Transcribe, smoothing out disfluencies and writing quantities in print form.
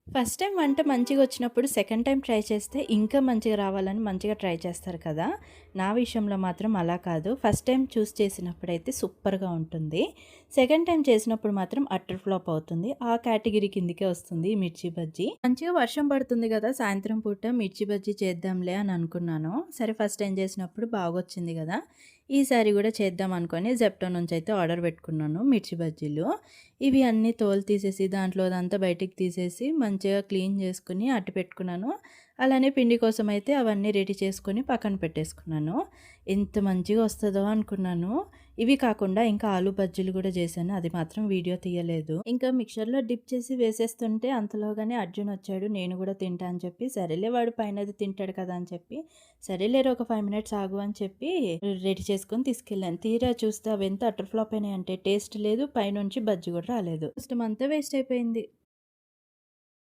First time వంట మంచిగొచ్చినప్పుడు second time try చేస్తే ఇంకా మంచిగా రావాలని మంచిగా ట్రై చేస్తారు కదా! నా విషయంలో మాత్రం అలా కాదు. ఫస్ట్ టైమ్ చేసినప్పుడైతే సూపర్‌గా ఉంటుంది. సెకండ్ టైమ్ చేసినప్పుడు మాత్రం అట్టర్ ఫ్లాప్ అవుతుంది. ఆ కేటగిరీ కిందకే వస్తుంది ఈ మిర్చి బజ్జీ. మంచిగా వర్షం పడుతుంది గదా! సాయంత్రం పూట మిర్చి బజ్జీ చేద్దాంలే అని అనుకున్నాను. సరే ఫస్ట్ టైమ్ చేసినప్పుడు బాగొచ్చింది గదా! ఈసారి గూడా చేద్దాం అనుకోని జెప్టో నుంచయితే ఆర్డర్ పెట్టుకున్నాను మిర్చి బజ్జీలు. ఇవి అన్నీ తోలు తీసేసి దాంట్లోదంతా బయటికి తీసేసి మంచిగా క్లీన్ చేసుకొని అట్టి పెట్టుకున్నాను. అలానే పిండి కోసమైతే అవన్నీ రెడీ చేసుకొని పక్కన పెట్టేసుకున్నాను. ఎంత మంచిగా వస్తదో అనుకున్నాను. ఇవి కాకుండా ఇంకా ఆలు బజ్జీలు గూడా చేశాను. అది మాత్రం వీడియో తీయలేదు. ఇంకా మిక్చర్‌లో డిప్ చేసి వేసేస్తుంటే అంతలోగానే అర్జున్ వచ్చాడు. నేను గూడా తింటా అని చెప్పి, సరేలే వాడు పైనది తింటాడు కదా అని చెప్పి, సరేలేరా ఒక 5 మినిట్స్ ఆగు అని చెప్పి రెడీ చేసుకొని తీసుకెళ్ళాను. తీరా చూస్తే అవెంత అటర్ ఫ్లాప్ అయినాయంటే టేస్ట్ లేదు, పైనుంచి బజ్జీ గూడా రాలేదు. కష్టం అంతా వేస్ట్ అయిపోయింది.